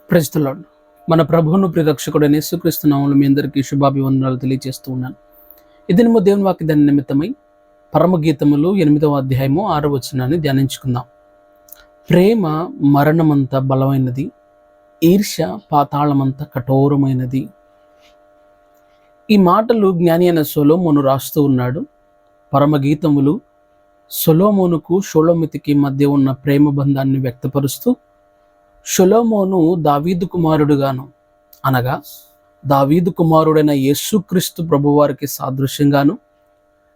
Praise the lord. మన ప్రభువును ప్రియరక్షకుడైన యేసుక్రీస్తు నామములో మీ అందరికీ శుభాభివందనాలు తెలియజేస్తూ ఉన్నాను. ఈ దినము దేవుని వాక్యాన్ని నిమిత్తమై పరమగీతములు 8వ అధ్యాయము 6వ వచనాన్ని ధ్యానించుకుందాం. ప్రేమ మరణమంత బలమైనది, ఈర్ష్య పాతాళమంత కఠోరమైనది. ఈ మాటలు జ్ఞాని అయిన సొలొమోను రాస్తూ ఉన్నాడు. పరమగీతములు సొలొమోనుకు షోలోమితికి మధ్య ఉన్న ప్రేమ బంధాన్ని వ్యక్తపరుస్తూ, షొలొమోను దావీదు కుమారుడుగాను, అనగా దావీదు కుమారుడైన యేసుక్రీస్తు ప్రభువారికి సాదృశ్యంగాను,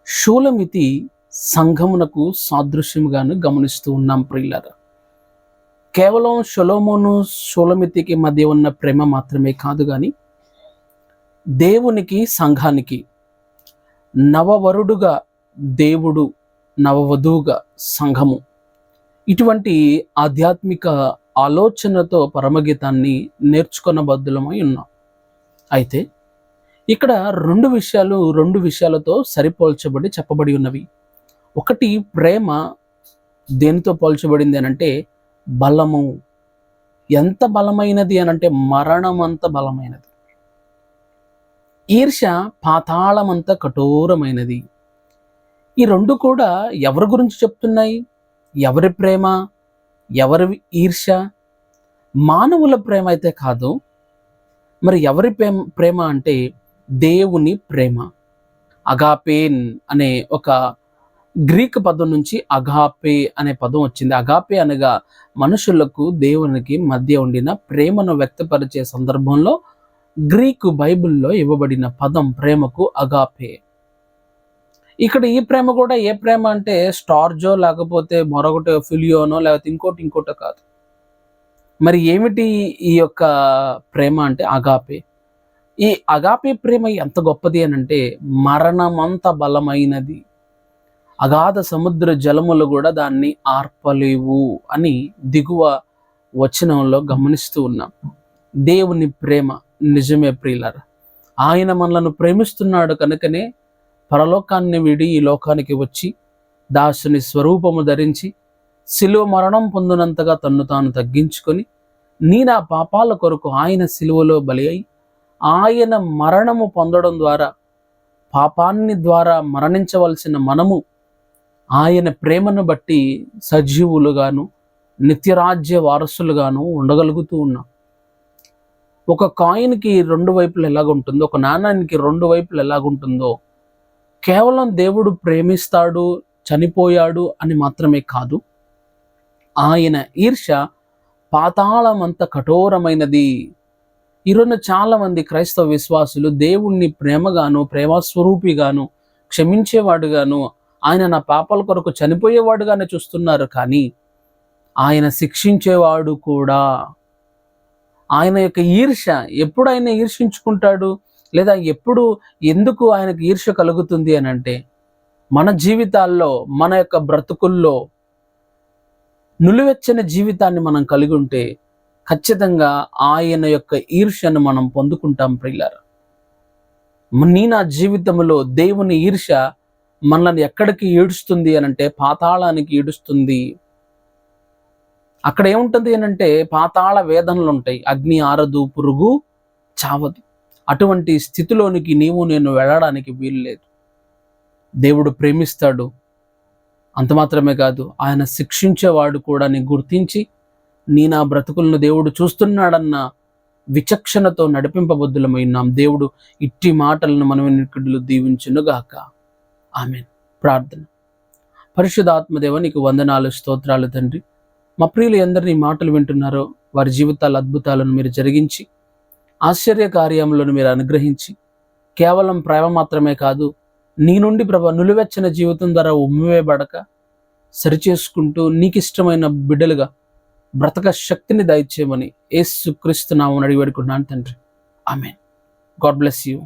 షోలోమితి సంఘమునకు సాదృశ్యంగాను గమనిస్తూ ఉన్నాం. ప్రియులారా, కేవలం షొలొమోను షోలోమితికి మధ్య ఉన్న ప్రేమ మాత్రమే కాదు, కానీ దేవునికి సంఘానికి నవవరుడుగా దేవుడు, నవవధువుగా సంఘము, ఇటువంటి ఆధ్యాత్మిక ఆలోచనతో పరమగీతాన్ని నేర్చుకొనబద్దులమై ఉన్నాం. అయితే ఇక్కడ రెండు విషయాలతో సరిపోల్చబడి చెప్పబడి ఉన్నవి. ఒకటి, ప్రేమ దేనితో పోల్చబడింది అనంటే బలము. ఎంత బలమైనది అనంటే మరణమంత బలమైనది. ఈర్ష్య పాతాళమంత కఠోరమైనది. ఈ రెండు కూడా ఎవరి గురించి చెప్తున్నాయి? ఎవరి ప్రేమ, ఎవరి ఈర్ష్య? మానవుల ప్రేమ అయితే కాదు. మరి ఎవరి ప్రేమ అంటే దేవుని ప్రేమ. అగాపేన్ అనే ఒక గ్రీక్ పదం నుంచి అగాపే అనే పదం వచ్చింది. అగాపే అనగా మనుషులకు దేవునికి మధ్య ఉండిన ప్రేమను వ్యక్తపరిచే సందర్భంలో గ్రీకు బైబిల్లో ఇవ్వబడిన పదం ప్రేమకు అగాపే. ఇక్కడ ఈ ప్రేమ కూడా ఏ ప్రేమ అంటే స్టార్జో, లేకపోతే మరొకటి ఫిలియోనో, లేకపోతే ఇంకోటో కాదు. మరి ఏమిటి ఈ యొక్క ప్రేమ అంటే అగాపే. ఈ అగాపే ప్రేమ ఎంత గొప్పది అని అంటే మరణమంత బలమైనది. అగాధ సముద్ర జలములు కూడా దాన్ని ఆర్పలేవు అని దిగువ వచనంలో గమనిస్తూ ఉన్నాం. దేవుని ప్రేమ నిజమే ప్రియులారా. ఆయన మనలను ప్రేమిస్తున్నాడు కనుకనే పరలోకాన్ని వీడి ఈ లోకానికి వచ్చి దాసుని స్వరూపము ధరించి శిలువ మరణం పొందినంతగా తన్ను తాను తగ్గించుకొని నా పాపాల కొరకు ఆయన శిలువలో బలి అయి ఆయన మరణము పొందడం ద్వారా, పాపాన్ని ద్వారా మరణించవలసిన మనము ఆయన ప్రేమను బట్టి సజీవులుగాను నిత్యరాజ్య వారసులుగాను ఉండగలుగుతూ ఉన్నాం. ఒక కాయిన్కి రెండు వైపులు ఎలాగుంటుందో, ఒక నాణానికి రెండు వైపులు ఎలాగుంటుందో, కేవలం దేవుడు ప్రేమిస్తాడు, చనిపోయాడు అని మాత్రమే కాదు, ఆయన ఈర్ష్య పాతాళమంత కఠోరమైనది. ఈరోజు చాలా మంది క్రైస్తవ విశ్వాసులు దేవుణ్ణి ప్రేమగాను, ప్రేమస్వరూపిగాను, క్షమించేవాడుగాను, ఆయన నా పాపాల కొరకు చనిపోయేవాడుగానే చూస్తున్నారు. కానీ ఆయన శిక్షించేవాడు కూడా. ఆయన యొక్క ఈర్ష్య ఎప్పుడు ఆయన ఈర్షించుకుంటాడు, లేదా ఎందుకు ఆయనకు ఈర్ష్య కలుగుతుంది అని అంటే, మన జీవితాల్లో, మన యొక్క బ్రతుకుల్లో నులివెచ్చని జీవితాన్ని మనం కలిగి ఉంటే ఖచ్చితంగా ఆయన యొక్క ఈర్ష్యను మనం పొందుకుంటాం. ప్రియులారా, నా జీవితంలో దేవుని ఈర్ష్య మనల్ని ఎక్కడికి ఈడుస్తుంది అని అంటే పాతాళానికి ఈడుస్తుంది. అక్కడ ఏముంటుంది అని అంటే పాతాళ వేదనలు ఉంటాయి. అగ్ని ఆరదు, పురుగు చావదు. అటువంటి స్థితిలోనికి నేను వెళ్ళడానికి వీలు లేదు. దేవుడు ప్రేమిస్తాడు, అంత మాత్రమే కాదు, ఆయన శిక్షించేవాడు కూడా గుర్తించి నా బ్రతుకులను దేవుడు చూస్తున్నాడన్న విచక్షణతో నడిపింపబద్దులమైనాం. దేవుడు ఇట్టి మాటలను మనం ఎన్నికలు దీవించునుగాక. ఆమేన్. ప్రార్థన. పరిశుద్ధాత్మదేవ, నీకు వందనాలు, స్తోత్రాలు తండ్రి. మా ప్రియులు ఎందరినీ మాటలు వింటున్నారో వారి జీవితాల అద్భుతాలను మీరు జరిగించి, ఆశ్చర్య కార్యములను మీరు అనుగ్రహించి, కేవలం ప్రేమ మాత్రమే కాదు, నీ నుండి నులివెచ్చని జీవితం ద్వారా ఉమ్మివేయబడక సరిచేసుకుంటూ నీకు ఇష్టమైన బిడ్డలుగా బ్రతక శక్తిని దయచేయమని యేసుక్రీస్తు నామమున అడిగి వేడుకుంటున్నాను తండ్రి. ఆమేన్. God bless you.